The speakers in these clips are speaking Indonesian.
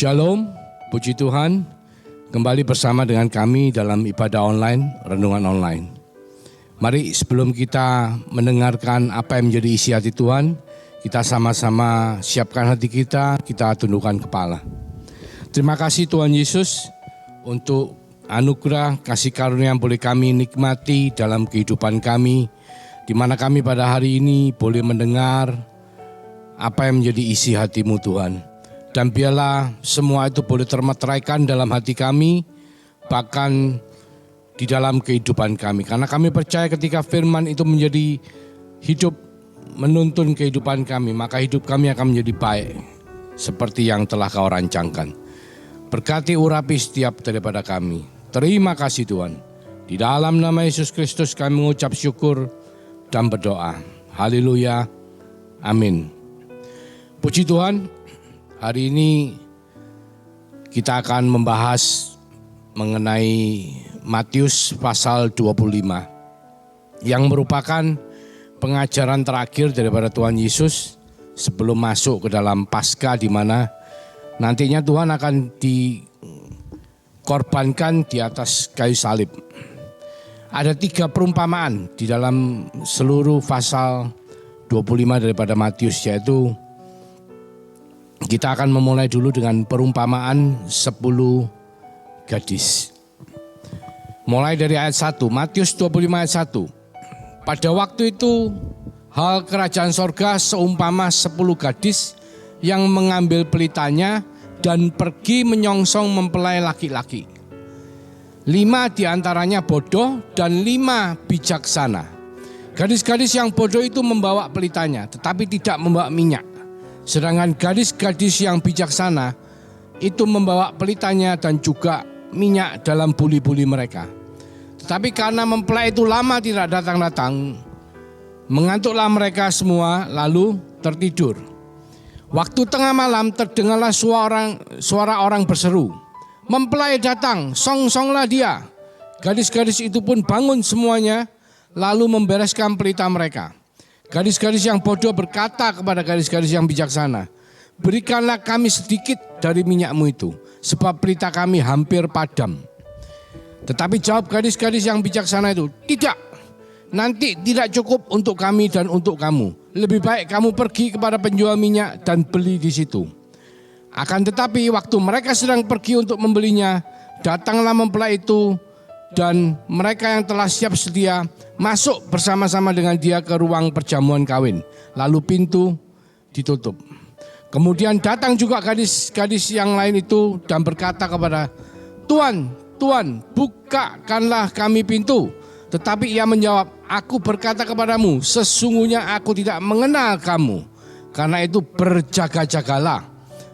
Shalom, puji Tuhan, kembali bersama dengan kami dalam ibadah online, renungan online. Mari sebelum kita mendengarkan apa yang menjadi isi hati Tuhan, kita sama-sama siapkan hati kita tundukkan kepala. Terima kasih Tuhan Yesus untuk anugerah kasih karunia yang boleh kami nikmati dalam kehidupan kami, di mana kami pada hari ini boleh mendengar apa yang menjadi isi hati-Mu Tuhan. Dan biarlah semua itu boleh termeteraikan dalam hati kami, bahkan di dalam kehidupan kami. Karena kami percaya ketika firman itu menjadi hidup, menuntun kehidupan kami, maka hidup kami akan menjadi baik, seperti yang telah Kau rancangkan. Berkati urapi setiap daripada kami. Terima kasih Tuhan. Di dalam nama Yesus Kristus kami mengucap syukur dan berdoa. Haleluya. Amin. Puji Tuhan. Hari ini kita akan membahas mengenai Matius pasal 25 yang merupakan pengajaran terakhir daripada Tuhan Yesus sebelum masuk ke dalam Paskah, di mana nantinya Tuhan akan dikorbankan di atas kayu salib. Ada 3 perumpamaan di dalam seluruh pasal 25 daripada Matius, yaitu kita akan memulai dulu dengan perumpamaan 10 gadis. Mulai dari ayat 1, Matius 25 ayat 1. Pada waktu itu, hal kerajaan sorga seumpama 10 gadis yang mengambil pelitanya dan pergi menyongsong mempelai laki-laki. 5 diantaranya bodoh dan 5 bijaksana. Gadis-gadis yang bodoh itu membawa pelitanya, tetapi tidak membawa minyak. Sedangkan gadis-gadis yang bijaksana itu membawa pelitanya dan juga minyak dalam buli-buli mereka. Tetapi karena mempelai itu lama tidak datang-datang, mengantuklah mereka semua lalu tertidur. Waktu tengah malam terdengarlah suara orang berseru, "Mempelai datang, song-songlah dia." Gadis-gadis itu pun bangun semuanya lalu membereskan pelita mereka. Gadis-gadis yang bodoh berkata kepada gadis-gadis yang bijaksana, "Berikanlah kami sedikit dari minyakmu itu, sebab pelita kami hampir padam." Tetapi jawab gadis-gadis yang bijaksana itu, "Tidak, nanti tidak cukup untuk kami dan untuk kamu. Lebih baik kamu pergi kepada penjual minyak dan beli di situ." Akan tetapi waktu mereka sedang pergi untuk membelinya, datanglah mempelai itu, dan mereka yang telah siap sedia masuk bersama-sama dengan dia ke ruang perjamuan kawin. Lalu pintu ditutup. Kemudian datang juga gadis-gadis yang lain itu dan berkata kepada, "Tuan, Tuan, bukakanlah kami pintu." Tetapi ia menjawab, "Aku berkata kepadamu, sesungguhnya aku tidak mengenal kamu. Karena itu berjaga-jagalah,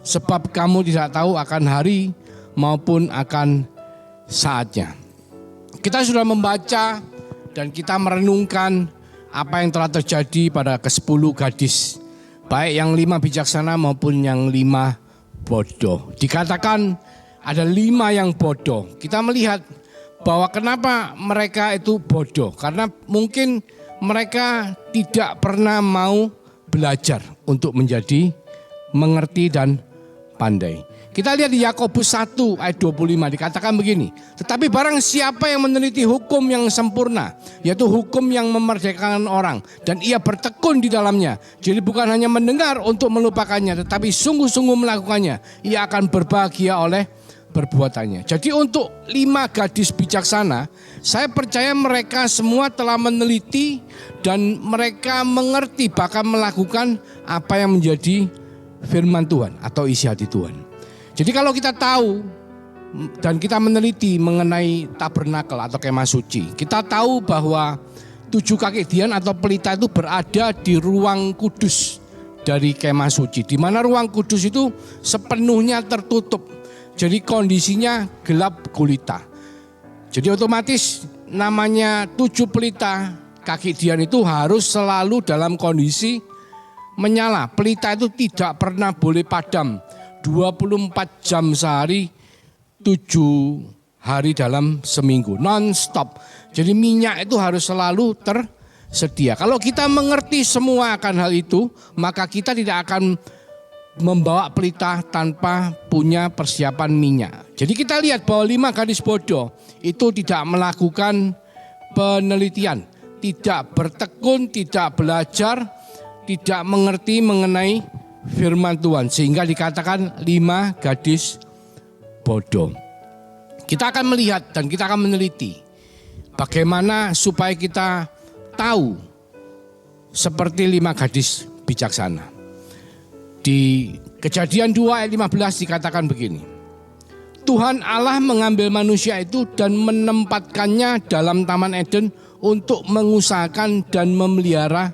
sebab kamu tidak tahu akan hari maupun akan saatnya." Kita sudah membaca dan kita merenungkan apa yang telah terjadi pada ke-10 gadis, baik yang 5 bijaksana maupun yang 5 bodoh. Dikatakan ada 5 yang bodoh. Kita melihat bahwa kenapa mereka itu bodoh, karena mungkin mereka tidak pernah mau belajar untuk menjadi mengerti dan pandai. Kita lihat di Yakobus 1 ayat 25 dikatakan begini, "Tetapi barang siapa yang meneliti hukum yang sempurna, yaitu hukum yang memerdekakan orang, dan ia bertekun di dalamnya, jadi bukan hanya mendengar untuk melupakannya, tetapi sungguh-sungguh melakukannya, ia akan berbahagia oleh perbuatannya." Jadi untuk 5 gadis bijaksana, saya percaya mereka semua telah meneliti dan mereka mengerti, bahkan melakukan apa yang menjadi firman Tuhan atau isi hati Tuhan. Jadi kalau kita tahu dan kita meneliti mengenai tabernakel atau kemah suci, kita tahu bahwa 7 kaki dian atau pelita itu berada di ruang kudus dari kemah suci, di mana ruang kudus itu sepenuhnya tertutup. Jadi kondisinya gelap gulita. Jadi otomatis namanya 7 pelita kaki dian itu harus selalu dalam kondisi menyala. Pelita itu tidak pernah boleh padam. 24 jam sehari, 7 hari dalam seminggu, non-stop. Jadi minyak itu harus selalu tersedia. Kalau kita mengerti semua akan hal itu, maka kita tidak akan membawa pelita tanpa punya persiapan minyak. Jadi kita lihat bahwa 5 gadis bodoh itu tidak melakukan penelitian, tidak bertekun, tidak belajar, tidak mengerti mengenai firman Tuhan, sehingga dikatakan 5 gadis bodoh. Kita akan melihat dan kita akan meneliti bagaimana supaya kita tahu seperti 5 gadis bijaksana. Di Kejadian 2 ayat 15 dikatakan begini. Tuhan Allah mengambil manusia itu dan menempatkannya dalam Taman Eden untuk mengusahakan dan memelihara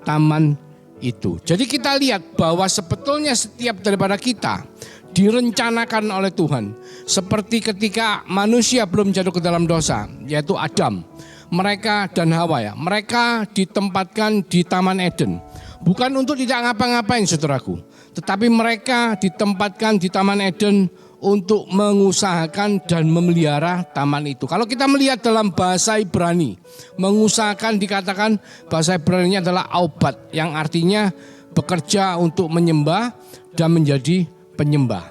taman itu. Jadi kita lihat bahwa sebetulnya setiap daripada kita direncanakan oleh Tuhan. Seperti ketika manusia belum jatuh ke dalam dosa, yaitu Adam, mereka dan Hawa ya. Mereka ditempatkan di Taman Eden. Bukan untuk tidak ngapa-ngapain saudaraku, tetapi mereka ditempatkan di Taman Eden untuk mengusahakan dan memelihara taman itu. Kalau kita melihat dalam bahasa Ibrani, mengusahakan dikatakan bahasa Ibrani adalah aubat, yang artinya bekerja untuk menyembah dan menjadi penyembah.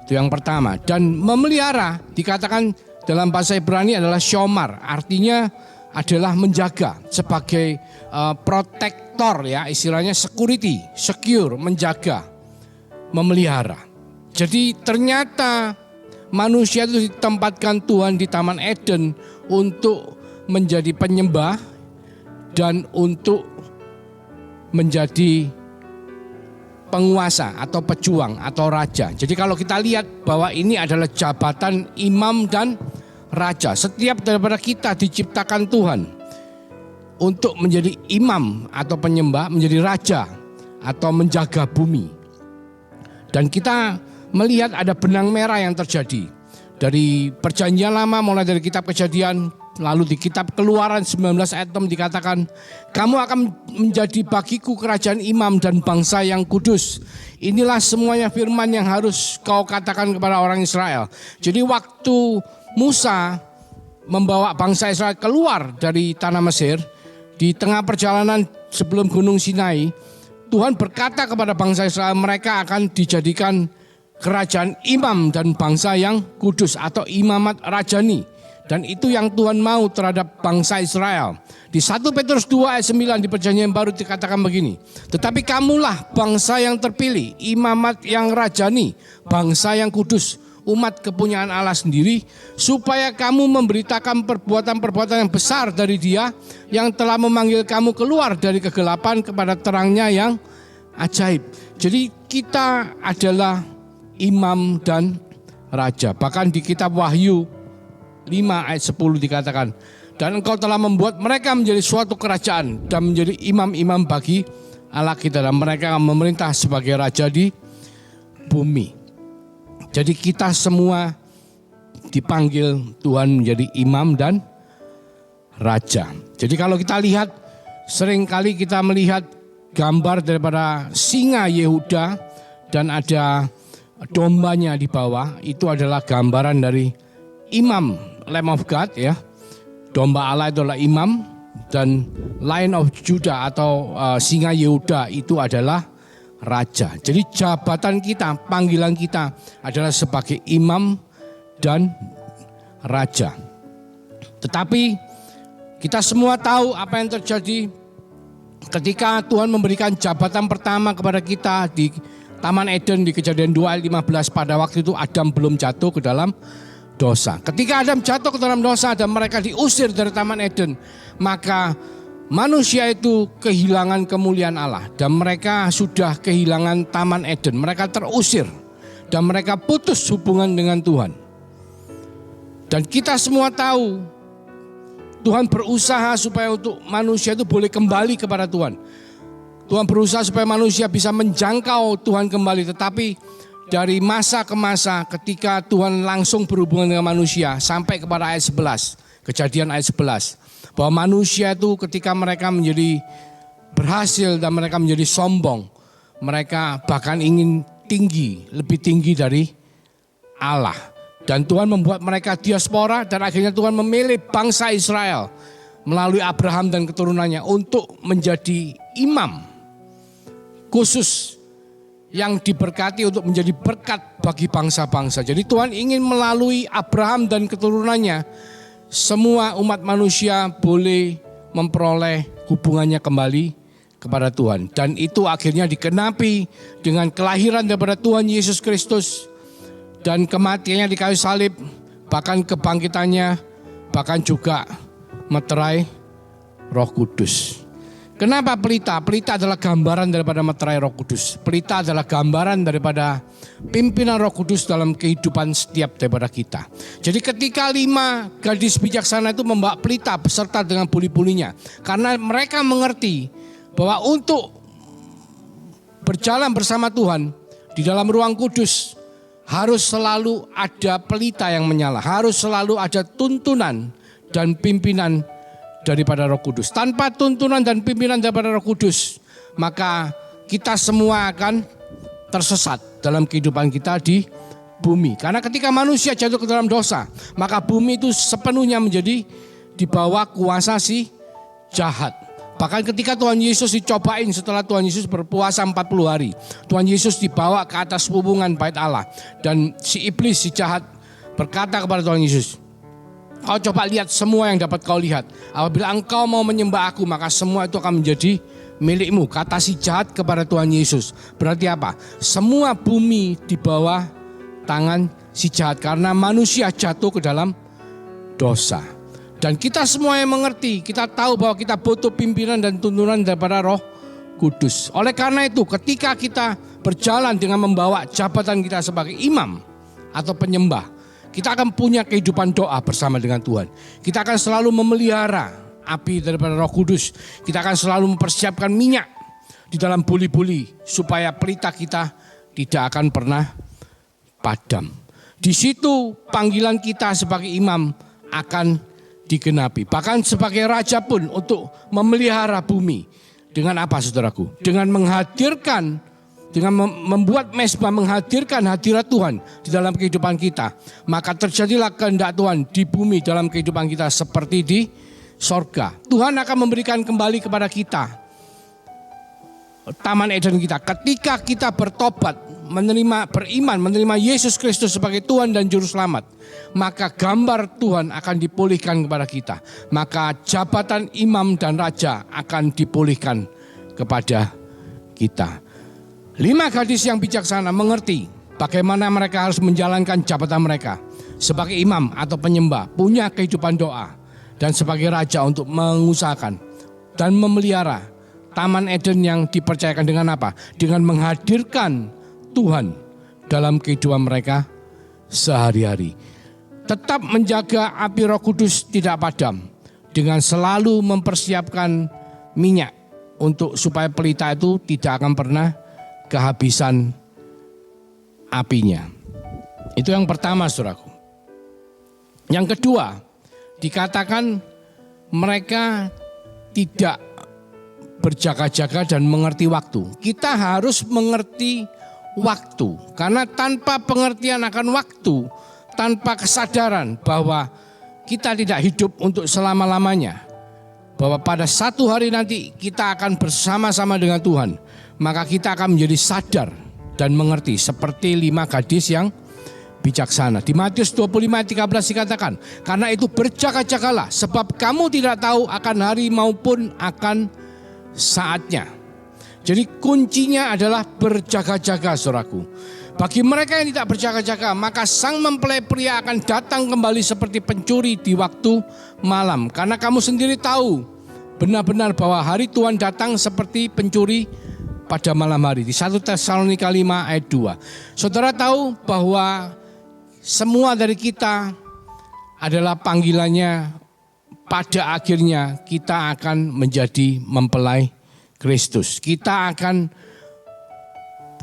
Itu yang pertama. Dan memelihara dikatakan dalam bahasa Ibrani adalah shomar, artinya adalah menjaga sebagai protektor ya, istilahnya security, secure, menjaga, memelihara. Jadi ternyata manusia itu ditempatkan Tuhan di Taman Eden untuk menjadi penyembah dan untuk menjadi penguasa atau pejuang atau raja. Jadi kalau kita lihat bahwa ini adalah jabatan imam dan raja. Setiap daripada kita diciptakan Tuhan untuk menjadi imam atau penyembah, menjadi raja atau menjaga bumi. Dan kita melihat ada benang merah yang terjadi dari Perjanjian Lama, mulai dari kitab Kejadian, lalu di kitab Keluaran 19 ayat 6 dikatakan, kamu akan menjadi bagiku kerajaan imam dan bangsa yang kudus. Inilah semuanya firman yang harus kau katakan kepada orang Israel. Jadi waktu Musa membawa bangsa Israel keluar dari tanah Mesir, di tengah perjalanan sebelum Gunung Sinai, Tuhan berkata kepada bangsa Israel, mereka akan dijadikan kerajaan imam dan bangsa yang kudus atau imamat rajani. Dan itu yang Tuhan mau terhadap bangsa Israel. Di 1 Petrus 2 ayat 9 di Perjanjian Baru dikatakan begini. Tetapi kamulah bangsa yang terpilih, imamat yang rajani, bangsa yang kudus, umat kepunyaan Allah sendiri, supaya kamu memberitakan perbuatan-perbuatan yang besar dari Dia yang telah memanggil kamu keluar dari kegelapan kepada terangnya yang ajaib. Jadi kita adalah imam dan raja. Bahkan di kitab Wahyu 5 ayat 10 dikatakan, dan engkau telah membuat mereka menjadi suatu kerajaan dan menjadi imam-imam bagi Allah kita, dan mereka akan memerintah sebagai raja di bumi. Jadi kita semua dipanggil Tuhan menjadi imam dan raja. Jadi kalau kita lihat, seringkali kita melihat gambar daripada singa Yehuda dan ada dombanya di bawah, itu adalah gambaran dari imam, Lamb of God ya. Domba Allah itu adalah imam, dan Lion of Judah atau singa Yehuda itu adalah raja. Jadi jabatan kita, panggilan kita adalah sebagai imam dan raja. Tetapi kita semua tahu apa yang terjadi ketika Tuhan memberikan jabatan pertama kepada kita di Taman Eden di Kejadian 2 ayat 15. Pada waktu itu Adam belum jatuh ke dalam dosa. Ketika Adam jatuh ke dalam dosa dan mereka diusir dari Taman Eden, maka manusia itu kehilangan kemuliaan Allah dan mereka sudah kehilangan Taman Eden. Mereka terusir dan mereka putus hubungan dengan Tuhan. Dan kita semua tahu Tuhan berusaha supaya untuk manusia itu boleh kembali kepada Tuhan. Tuhan berusaha supaya manusia bisa menjangkau Tuhan kembali, tetapi dari masa ke masa ketika Tuhan langsung berhubungan dengan manusia sampai kepada ayat 11, Kejadian ayat 11, bahwa manusia itu ketika mereka menjadi berhasil dan mereka menjadi sombong, mereka bahkan ingin tinggi, lebih tinggi dari Allah. Dan Tuhan membuat mereka diaspora dan akhirnya Tuhan memilih bangsa Israel melalui Abraham dan keturunannya untuk menjadi imam khusus yang diberkati untuk menjadi berkat bagi bangsa-bangsa. Jadi Tuhan ingin melalui Abraham dan keturunannya, semua umat manusia boleh memperoleh hubungannya kembali kepada Tuhan. Dan itu akhirnya dikenapi dengan kelahiran daripada Tuhan Yesus Kristus dan kematiannya di kayu salib, bahkan kebangkitannya, bahkan juga meterai Roh Kudus. Kenapa pelita? Pelita adalah gambaran daripada meterai Roh Kudus. Pelita adalah gambaran daripada pimpinan Roh Kudus dalam kehidupan setiap daripada kita. Jadi ketika 5 gadis bijaksana itu membawa pelita beserta dengan buli-bulinya, karena mereka mengerti bahwa untuk berjalan bersama Tuhan di dalam ruang kudus harus selalu ada pelita yang menyala, harus selalu ada tuntunan dan pimpinan daripada Roh Kudus. Tanpa tuntunan dan pimpinan daripada Roh Kudus, maka kita semua akan tersesat dalam kehidupan kita di bumi. Karena ketika manusia jatuh ke dalam dosa, maka bumi itu sepenuhnya menjadi di bawah kuasa si jahat. Bahkan ketika Tuhan Yesus dicobain setelah Tuhan Yesus berpuasa 40 hari, Tuhan Yesus dibawa ke atas hubungan bait Allah, dan si iblis, si jahat berkata kepada Tuhan Yesus, "Kau coba lihat semua yang dapat kau lihat. Apabila engkau mau menyembah aku, maka semua itu akan menjadi milikmu." Kata si jahat kepada Tuhan Yesus. Berarti apa? Semua bumi di bawah tangan si jahat karena manusia jatuh ke dalam dosa. Dan kita semua yang mengerti, kita tahu bahwa kita butuh pimpinan dan tuntunan daripada Roh Kudus. Oleh karena itu, ketika kita berjalan dengan membawa jabatan kita sebagai imam atau penyembah, kita akan punya kehidupan doa bersama dengan Tuhan. Kita akan selalu memelihara api daripada Roh Kudus. Kita akan selalu mempersiapkan minyak di dalam buli-buli supaya pelita kita tidak akan pernah padam. Di situ panggilan kita sebagai imam akan digenapi. Bahkan sebagai raja pun untuk memelihara bumi. Dengan apa, saudaraku? Dengan menghadirkan, dengan membuat mezbah, menghadirkan hadirat Tuhan di dalam kehidupan kita, maka terjadilah kehendak Tuhan di bumi dalam kehidupan kita seperti di sorga. Tuhan akan memberikan kembali kepada kita Taman Eden kita ketika kita bertobat, beriman, menerima Yesus Kristus sebagai Tuhan dan Juru Selamat, maka gambar Tuhan akan dipulihkan kepada kita. Maka jabatan imam dan raja akan dipulihkan kepada kita. 5 gadis yang bijaksana mengerti bagaimana mereka harus menjalankan jabatan mereka sebagai imam atau penyembah, punya kehidupan doa, dan sebagai raja untuk mengusahakan dan memelihara Taman Eden yang dipercayakan dengan apa? Dengan menghadirkan Tuhan dalam kehidupan mereka sehari-hari. Tetap menjaga api Roh Kudus tidak padam dengan selalu mempersiapkan minyak untuk supaya pelita itu tidak akan pernah kehabisan apinya. Itu yang pertama, saudaraku. Yang kedua, dikatakan mereka tidak berjaga-jaga dan mengerti waktu. Kita harus mengerti waktu, karena tanpa pengertian akan waktu, tanpa kesadaran bahwa kita tidak hidup untuk selama-lamanya, bahwa pada satu hari nanti kita akan bersama-sama dengan Tuhan, maka kita akan menjadi sadar dan mengerti seperti 5 gadis yang bijaksana. Di Matius 25:13 dikatakan, karena itu berjaga-jagalah, sebab kamu tidak tahu akan hari maupun akan saatnya. Jadi kuncinya adalah berjaga-jaga, saudaraku. Bagi mereka yang tidak berjaga-jaga, maka sang mempelai pria akan datang kembali seperti pencuri di waktu malam. Karena kamu sendiri tahu benar-benar bahwa hari Tuhan datang seperti pencuri pada malam hari. Di 1 Tesalonika 5 ayat 2. Saudara tahu bahwa semua dari kita adalah panggilannya, pada akhirnya kita akan menjadi mempelai Kristus. Kita akan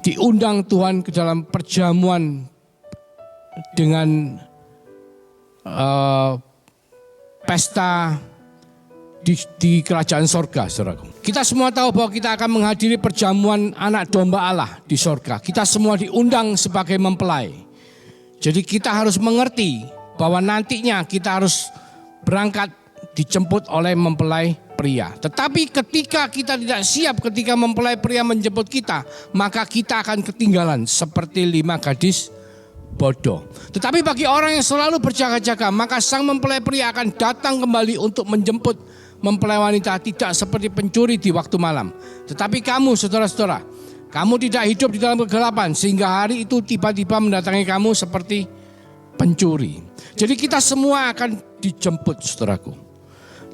diundang Tuhan ke dalam perjamuan dengan pesta di kerajaan sorga, saudaraku. Kita semua tahu bahwa kita akan menghadiri perjamuan anak domba Allah di sorga. Kita semua diundang sebagai mempelai. Jadi kita harus mengerti bahwa nantinya kita harus berangkat dijemput oleh mempelai pria. Tetapi ketika kita tidak siap, ketika mempelai pria menjemput kita, maka kita akan ketinggalan seperti 5 gadis bodoh. Tetapi bagi orang yang selalu berjaga-jaga, maka sang mempelai pria akan datang kembali untuk menjemput mempelai wanita, tidak seperti pencuri di waktu malam. Tetapi kamu, saudara-saudara, kamu tidak hidup di dalam kegelapan, sehingga hari itu tiba-tiba mendatangi kamu seperti pencuri. Jadi kita semua akan dijemput, saudaraku.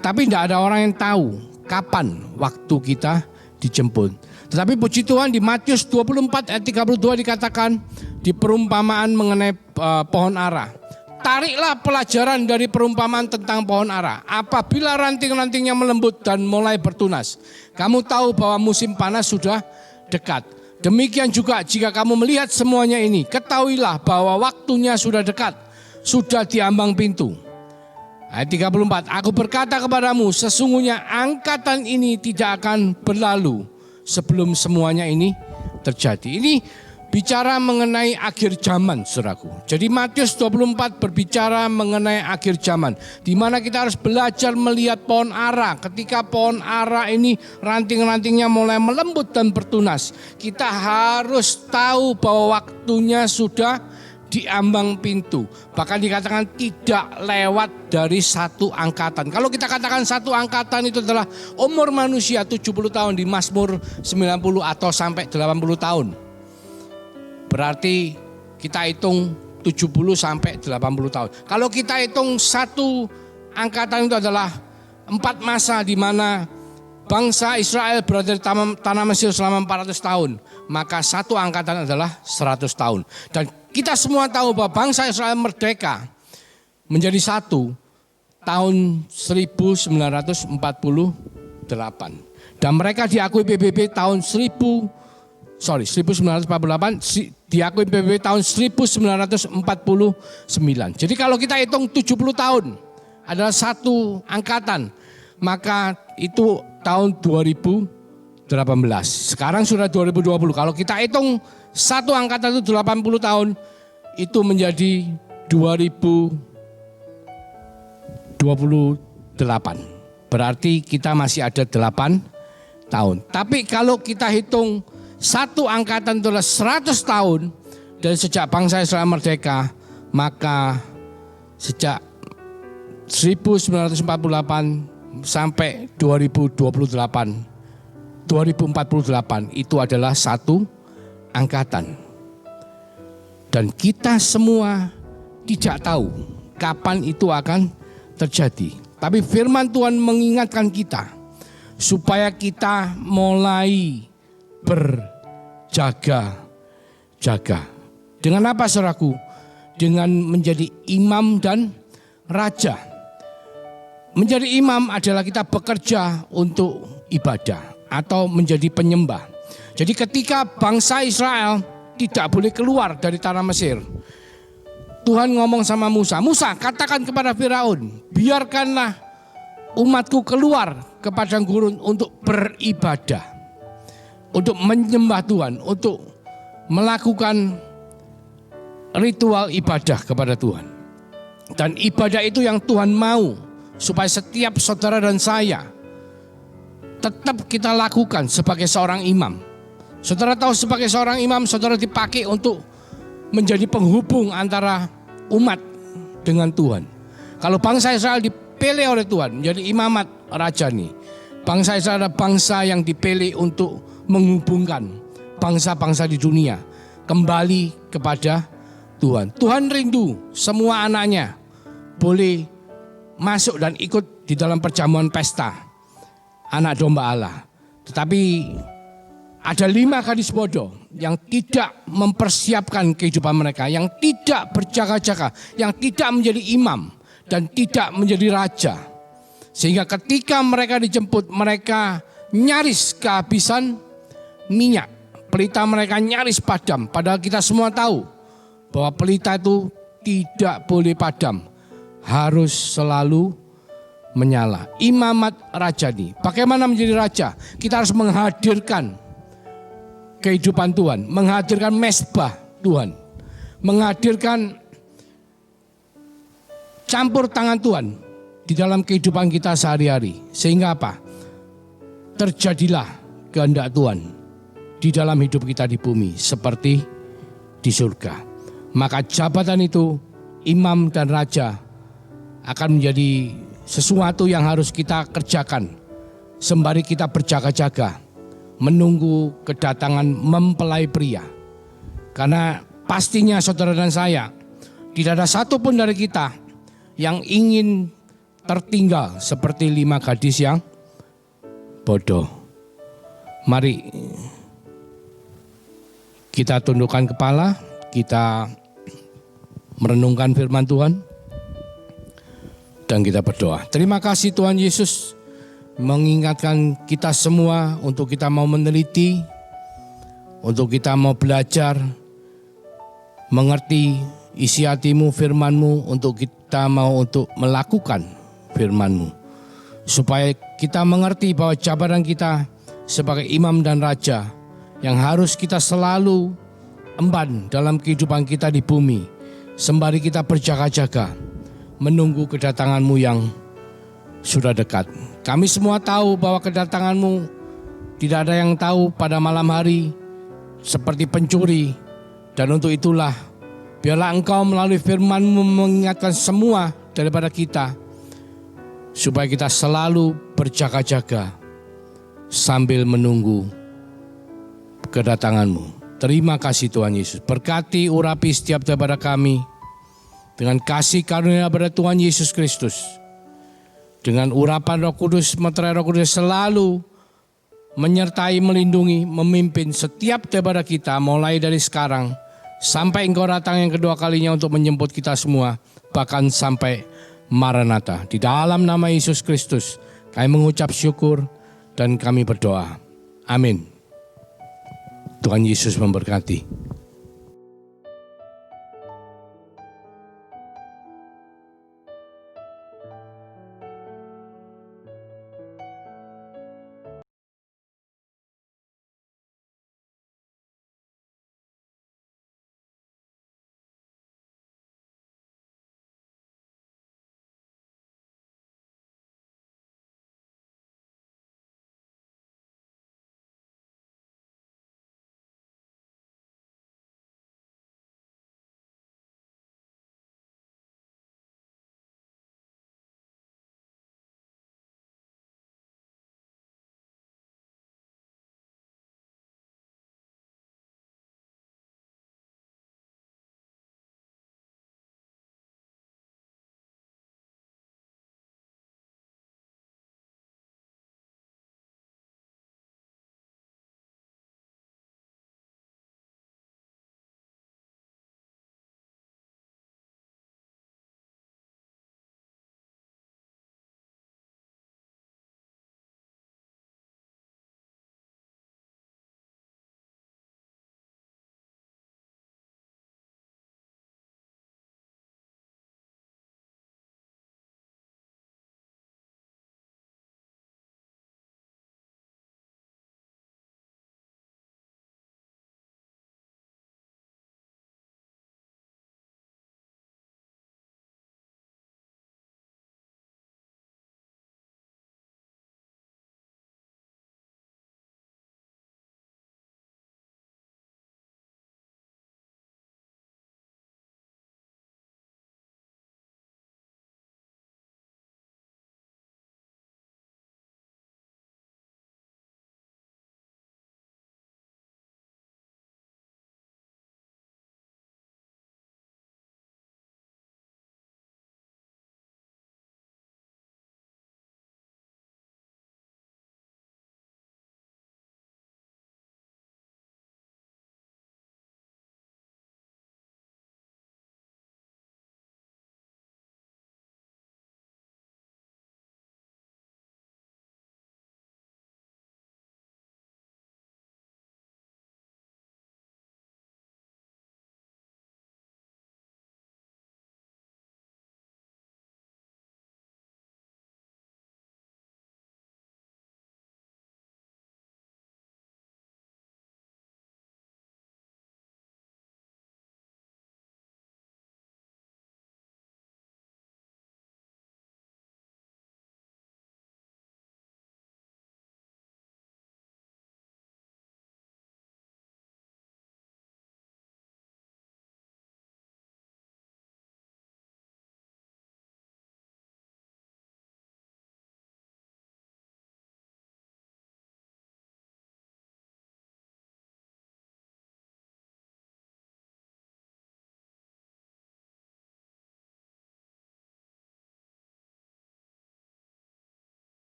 Tapi tidak ada orang yang tahu kapan waktu kita dijemput. Tetapi puji Tuhan, di Matius 24 ayat 32 dikatakan di perumpamaan mengenai pohon ara. Tariklah pelajaran dari perumpamaan tentang pohon ara. Apabila ranting-rantingnya melembut dan mulai bertunas, kamu tahu bahwa musim panas sudah dekat. Demikian juga jika kamu melihat semuanya ini, ketahuilah bahwa waktunya sudah dekat, sudah di ambang pintu. Ayat 34, aku berkata kepadamu, sesungguhnya angkatan ini tidak akan berlalu sebelum semuanya ini terjadi. Ini bicara mengenai akhir zaman, saudaraku. Jadi Matius 24 berbicara mengenai akhir zaman, di mana kita harus belajar melihat pohon ara. Ketika pohon ara ini ranting-rantingnya mulai melembut dan bertunas, kita harus tahu bahwa waktunya sudah di ambang pintu. Bahkan dikatakan tidak lewat dari satu angkatan. Kalau kita katakan satu angkatan itu adalah umur manusia 70 tahun di Mazmur 90 atau sampai 80 tahun. Berarti kita hitung 70 sampai 80 tahun. Kalau kita hitung satu angkatan itu adalah 4 masa di mana bangsa Israel berada di tanah Mesir selama 400 tahun. Maka satu angkatan adalah 100 tahun. Dan kita semua tahu bahwa bangsa Israel merdeka menjadi satu tahun 1948. Dan mereka diakui PBB tahun 1948, diakui PBB tahun 1949. Jadi kalau kita hitung 70 tahun adalah satu angkatan, maka itu tahun 2018. Sekarang sudah 2020. Kalau kita hitung satu angkatan itu 80 tahun, itu menjadi 2028. Berarti kita masih ada 8 tahun. Tapi kalau kita hitung satu angkatan itu adalah 100 tahun dan sejak bangsa Israel merdeka, maka sejak 1948 sampai 2048 itu adalah satu angkatan. Dan kita semua tidak tahu kapan itu akan terjadi. Tapi firman Tuhan mengingatkan kita supaya kita mulai berjaga-jaga. Dengan apa, saudaraku? Dengan menjadi imam dan raja. Menjadi imam adalah kita bekerja untuk ibadah atau menjadi penyembah. Jadi ketika bangsa Israel tidak boleh keluar dari tanah Mesir, Tuhan ngomong sama Musa, Musa katakan kepada Firaun, biarkanlah umatku keluar ke padang gurun untuk beribadah, untuk menyembah Tuhan, untuk melakukan ritual ibadah kepada Tuhan. Dan ibadah itu yang Tuhan mau supaya setiap saudara dan saya tetap kita lakukan sebagai seorang imam. Saudara tahu, sebagai seorang imam, saudara dipakai untuk menjadi penghubung antara umat dengan Tuhan. Kalau bangsa Israel dipilih oleh Tuhan menjadi imamat rajani, bangsa Israel adalah bangsa yang dipilih untuk menghubungkan bangsa-bangsa di dunia kembali kepada Tuhan. Tuhan rindu semua anaknya boleh masuk dan ikut di dalam perjamuan pesta anak domba Allah. Tetapi ada 5 gadis bodoh yang tidak mempersiapkan kehidupan mereka, yang tidak berjaga-jaga, yang tidak menjadi imam dan tidak menjadi raja. Sehingga ketika mereka dijemput, mereka nyaris kehabisan minyak. Pelita mereka nyaris padam. Padahal kita semua tahu bahwa pelita itu tidak boleh padam, harus selalu menyala. Imamat rajani. Bagaimana menjadi raja? Kita harus menghadirkan kehidupan Tuhan, menghadirkan mezbah Tuhan, menghadirkan campur tangan Tuhan di dalam kehidupan kita sehari-hari. Sehingga apa? terjadilah kehendak Tuhan di dalam hidup kita di bumi seperti di surga. Maka jabatan itu, imam dan raja, akan menjadi sesuatu yang harus kita kerjakan sembari kita berjaga-jaga menunggu kedatangan mempelai pria. Karena pastinya saudara dan saya, tidak ada satupun dari kita yang ingin tertinggal seperti 5 gadis yang bodoh. Mari kita tundukkan kepala, kita merenungkan firman Tuhan, dan kita berdoa. Terima kasih Tuhan Yesus mengingatkan kita semua untuk kita mau meneliti, untuk kita mau belajar, mengerti isi hatimu, firman-Mu, untuk kita mau untuk melakukan firman-Mu. Supaya kita mengerti bahwa jabatan kita sebagai imam dan raja yang harus kita selalu emban dalam kehidupan kita di bumi, sembari kita berjaga-jaga menunggu kedatangan-Mu yang sudah dekat. Kami semua tahu bahwa kedatangan-Mu tidak ada yang tahu pada malam hari seperti pencuri. Dan untuk itulah biarlah Engkau melalui firman-Mu mengingatkan semua daripada kita supaya kita selalu berjaga-jaga sambil menunggu kedatangan-Mu. Terima kasih Tuhan Yesus. Berkati urapi setiap daripada kami dengan kasih karunia pada Tuhan Yesus Kristus. Dengan urapan Roh Kudus, meterai Roh Kudus selalu menyertai, melindungi, memimpin setiap daripada kita mulai dari sekarang sampai Engkau datang yang kedua kalinya untuk menjemput kita semua, bahkan sampai Maranatha. Di dalam nama Yesus Kristus kami mengucap syukur dan kami berdoa. Amin. Tuhan Yesus memberkati.